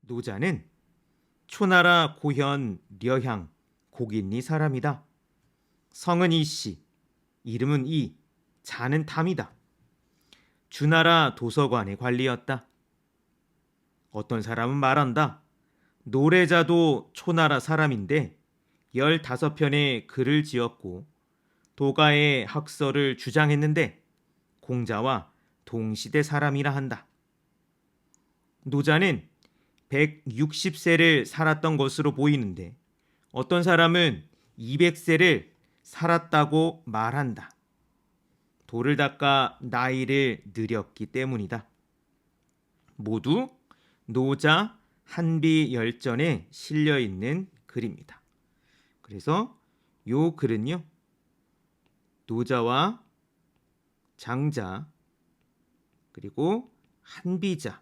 노자는 초나라 고현 려향 고긴리 사람이다. 성은 이씨, 이름은 이, 자는 탐이다. 주나라 도서관의 관리였다. 어떤 사람은 말한다. 노래자도 초나라 사람인데 15편의 글을 지었고 도가의 학설을 주장했는데 공자와 동시대 사람이라 한다. 노자는 160세를 살았던 것으로 보이는데 어떤 사람은 200세를 살았다고 말한다. 돌을 닦아 나이를 느렸기 때문이다. 모두 노자 한비열전에 실려있는 글입니다. 그래서 요 글은요, 노자와 장자 그리고 한비자,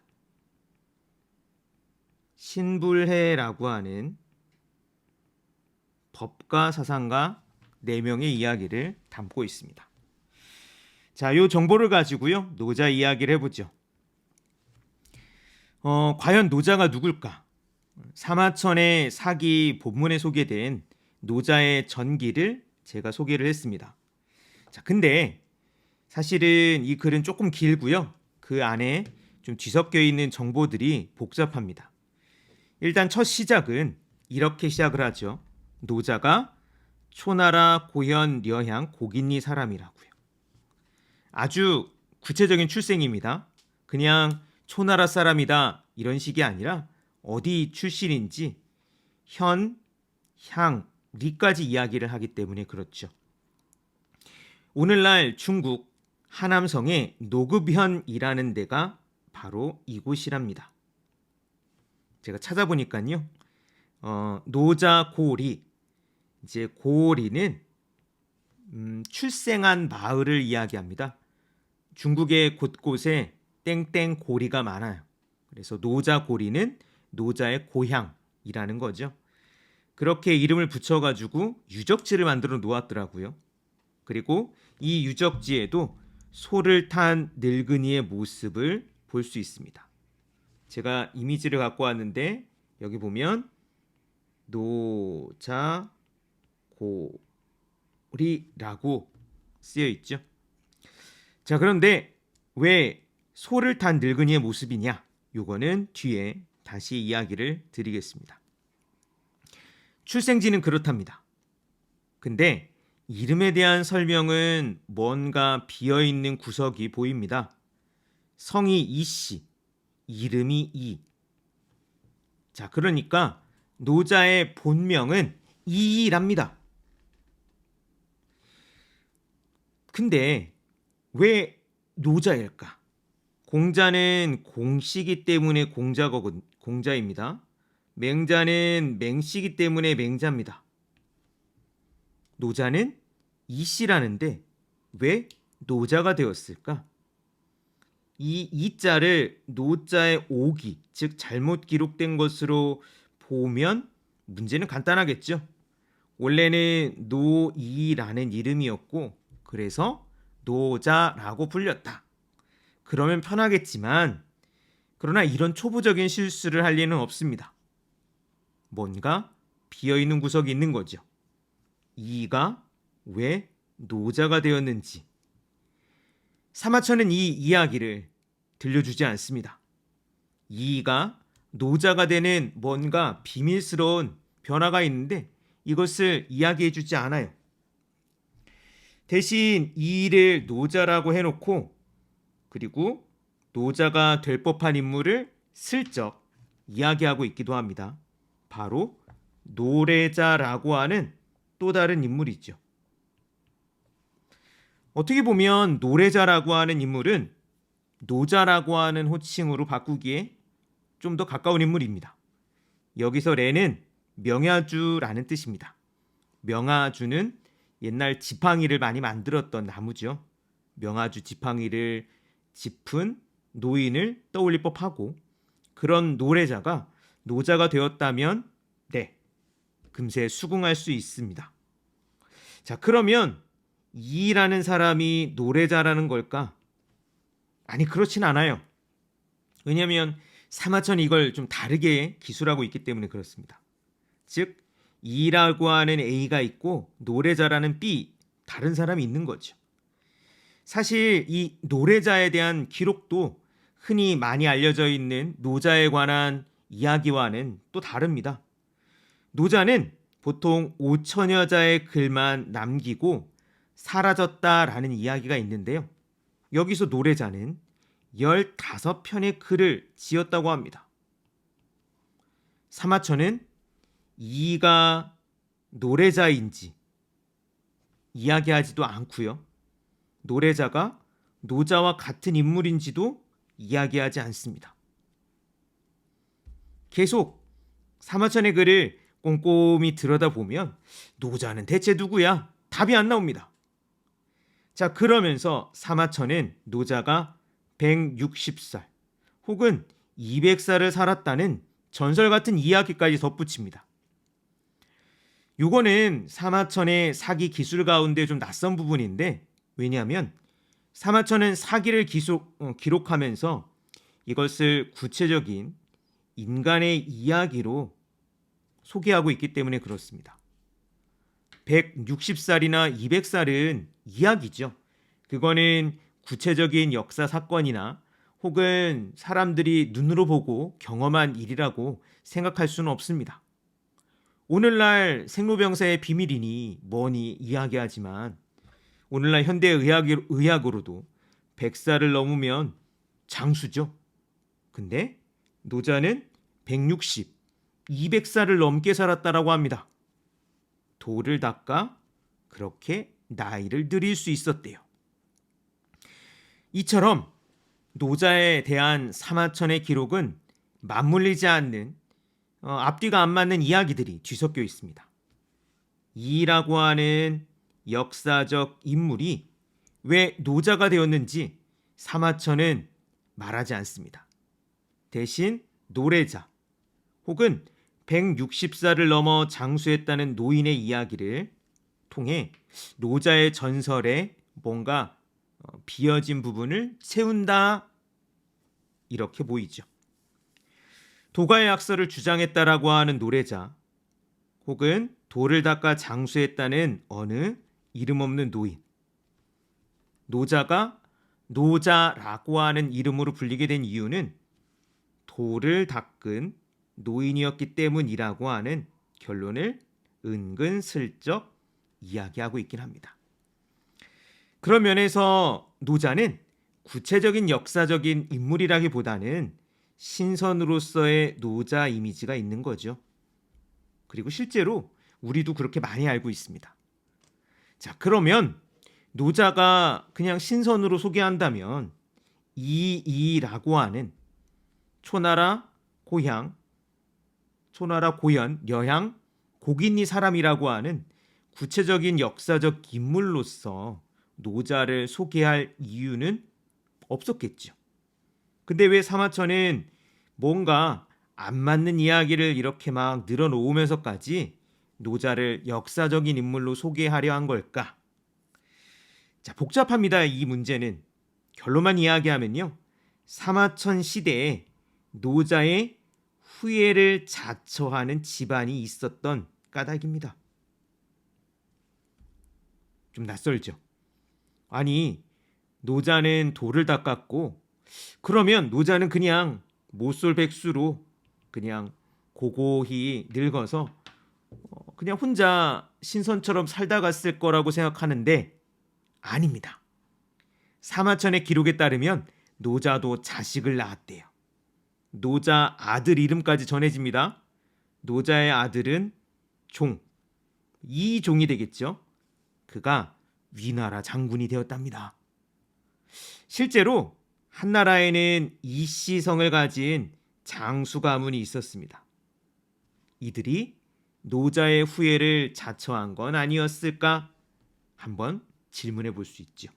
신불해라고 하는 법가 사상가 4명의 이야기를 담고 있습니다. 자, 요 정보를 가지고요, 노자 이야기를 해보죠. 과연 노자가 누굴까? 사마천의 사기 본문에 소개된 노자의 전기를 제가 소개를 했습니다. 자, 근데 사실은 이 글은 조금 길고요. 그 안에 좀 뒤섞여 있는 정보들이 복잡합니다. 일단 첫 시작은 이렇게 시작을 하죠. 노자가 초나라 고현 려향 고긴리 사람이라고요. 아주 구체적인 출생입니다. 그냥 초나라 사람이다 이런 식이 아니라 어디 출신인지 현, 향, 리까지 이야기를 하기 때문에 그렇죠. 오늘날 중국 하남성의 노급현이라는 데가 바로 이곳이랍니다. 제가 찾아보니까요, 노자고리, 이제 고리는 출생한 마을을 이야기합니다. 중국의 곳곳에 땡땡고리가 많아요. 그래서 노자고리는 노자의 고향이라는 거죠. 그렇게 이름을 붙여가지고 유적지를 만들어 놓았더라고요. 그리고 이 유적지에도 소를 탄 늙은이의 모습을 볼 수 있습니다. 제가 이미지를 갖고 왔는데 여기 보면 노자고리라고 쓰여 있죠. 자, 그런데 왜 소를 탄 늙은이의 모습이냐? 요거는 뒤에 다시 이야기를 드리겠습니다. 출생지는 그렇답니다. 근데 이름에 대한 설명은 뭔가 비어있는 구석이 보입니다. 성이 이씨, 이름이 이. 자, 그러니까 노자의 본명은 이랍니다. 근데 왜 노자일까? 공자는 공씨기 때문에 공자입니다. 맹자는 맹씨기 때문에 맹자입니다. 노자는 이씨라는데 왜 노자가 되었을까? 이 이자를 노자의 오기, 즉 잘못 기록된 것으로 보면 문제는 간단하겠죠. 원래는 노이라는 이름이었고 그래서 노자라고 불렸다. 그러면 편하겠지만 그러나 이런 초보적인 실수를 할 리는 없습니다. 뭔가 비어있는 구석이 있는 거죠. 이가 왜 노자가 되었는지 사마천은 이 이야기를 들려주지 않습니다. 이가 노자가 되는 뭔가 비밀스러운 변화가 있는데 이것을 이야기해주지 않아요. 대신 이를 노자라고 해놓고 그리고 노자가 될 법한 인물을 슬쩍 이야기하고 있기도 합니다. 바로 노래자라고 하는 또 다른 인물이죠. 어떻게 보면 노래자라고 하는 인물은 노자라고 하는 호칭으로 바꾸기에 좀 더 가까운 인물입니다. 여기서 레는 명야주라는 뜻입니다. 명야주는 옛날 지팡이를 많이 만들었던 나무죠. 명야주 지팡이를 짚은 노인을 떠올릴 법하고 그런 노래자가 노자가 되었다면 네, 금세 수긍할 수 있습니다. 자, 그러면 이라는 사람이 노래자라는 걸까? 아니, 그렇진 않아요. 왜냐하면 사마천이 이걸 좀 다르게 기술하고 있기 때문에 그렇습니다. 즉 E라고 하는 A가 있고 노래자라는 B, 다른 사람이 있는 거죠. 사실 이 노래자에 대한 기록도 흔히 많이 알려져 있는 노자에 관한 이야기와는 또 다릅니다. 노자는 보통 5천여 자의 글만 남기고 사라졌다라는 이야기가 있는데요. 여기서 노래자는 15편의 글을 지었다고 합니다. 사마천은 이가 노래자인지 이야기하지도 않고요. 노래자가 노자와 같은 인물인지도 이야기하지 않습니다. 계속 사마천의 글을 꼼꼼히 들여다보면 노자는 대체 누구야? 답이 안 나옵니다. 자, 그러면서 사마천은 노자가 160살 혹은 200살을 살았다는 전설 같은 이야기까지 덧붙입니다. 요거는 사마천의 사기 기술 가운데 좀 낯선 부분인데, 왜냐하면 사마천은 사기를 기록하면서 이것을 구체적인 인간의 이야기로 소개하고 있기 때문에 그렇습니다. 160살이나 200살은 이야기죠. 그거는 구체적인 역사 사건이나 혹은 사람들이 눈으로 보고 경험한 일이라고 생각할 수는 없습니다. 오늘날 생로병사의 비밀이니 뭐니 이야기하지만 오늘날 현대의학으로도 100살을 넘으면 장수죠. 근데 노자는 160, 200살을 넘게 살았다라고 합니다. 돌을 닦아 그렇게 나이를 들일 수 있었대요. 이처럼 노자에 대한 사마천의 기록은 맞물리지 않는 앞뒤가 안 맞는 이야기들이 뒤섞여 있습니다. 이라고 하는 역사적 인물이 왜 노자가 되었는지 사마천은 말하지 않습니다. 대신 노래자 혹은 160살을 넘어 장수했다는 노인의 이야기를 통해 노자의 전설에 뭔가 비어진 부분을 채운다, 이렇게 보이죠. 도가의 약설을 주장했다라고 하는 노래자 혹은 돌을 닦아 장수했다는 어느 이름 없는 노인, 노자가 노자라고 하는 이름으로 불리게 된 이유는 돌을 닦은 노인이었기 때문이라고 하는 결론을 은근슬쩍 이야기하고 있긴 합니다. 그런 면에서 노자는 구체적인 역사적인 인물이라기보다는 신선으로서의 노자 이미지가 있는 거죠. 그리고 실제로 우리도 그렇게 많이 알고 있습니다. 자, 그러면 노자가 그냥 신선으로 소개한다면 이라고 하는 초나라 고현, 여향, 고긴이 사람이라고 하는 구체적인 역사적 인물로서 노자를 소개할 이유는 없었겠죠. 근데 왜 사마천은 뭔가 안 맞는 이야기를 이렇게 막 늘어놓으면서까지 노자를 역사적인 인물로 소개하려 한 걸까? 자, 복잡합니다. 이 문제는. 결론만 이야기하면요, 사마천 시대에 노자의 후예를 자처하는 집안이 있었던 까닭입니다. 좀 낯설죠? 아니, 노자는 돌을 닦았고, 그러면 노자는 그냥 모쏠백수로 그냥 고고히 늙어서 그냥 혼자 신선처럼 살다 갔을 거라고 생각하는데 아닙니다. 사마천의 기록에 따르면 노자도 자식을 낳았대요. 노자 아들 이름까지 전해집니다. 노자의 아들은 종, 이종이 되겠죠. 그가 위나라 장군이 되었답니다. 실제로 한나라에는 이씨성을 가진 장수 가문이 있었습니다. 이들이 노자의 후예를 자처한 건 아니었을까? 한번 질문해 볼 수 있죠.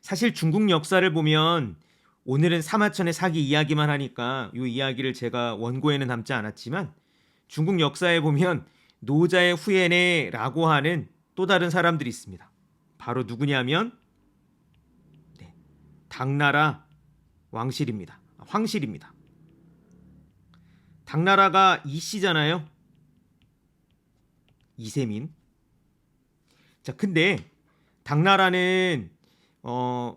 사실 중국 역사를 보면 오늘은 사마천의 사기 이야기만 하니까 이 이야기를 제가 원고에는 담지 않았지만 중국 역사에 보면 노자의 후예네라고 하는 또 다른 사람들이 있습니다. 바로 누구냐면 당나라 황실입니다. 당나라가 이씨잖아요. 이세민. 자, 근데 당나라는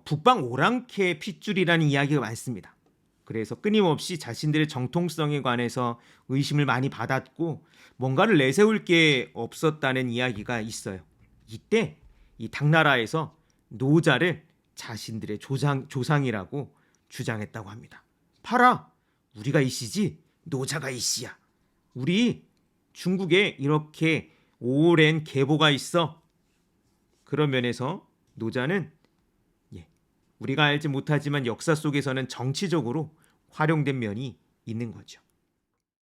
북방 오랑캐 핏줄이라는 이야기가 많습니다. 그래서 끊임없이 자신들의 정통성에 관해서 의심을 많이 받았고 뭔가를 내세울 게 없었다는 이야기가 있어요. 이때 이 당나라에서 노자를 자신들의 조상이라고 주장했다고 합니다. 봐라, 우리가 이씨지 노자가 이씨야. 우리 중국에 이렇게 오랜 계보가 있어. 그런 면에서 노자는 우리가 알지 못하지만 역사 속에서는 정치적으로 활용된 면이 있는 거죠.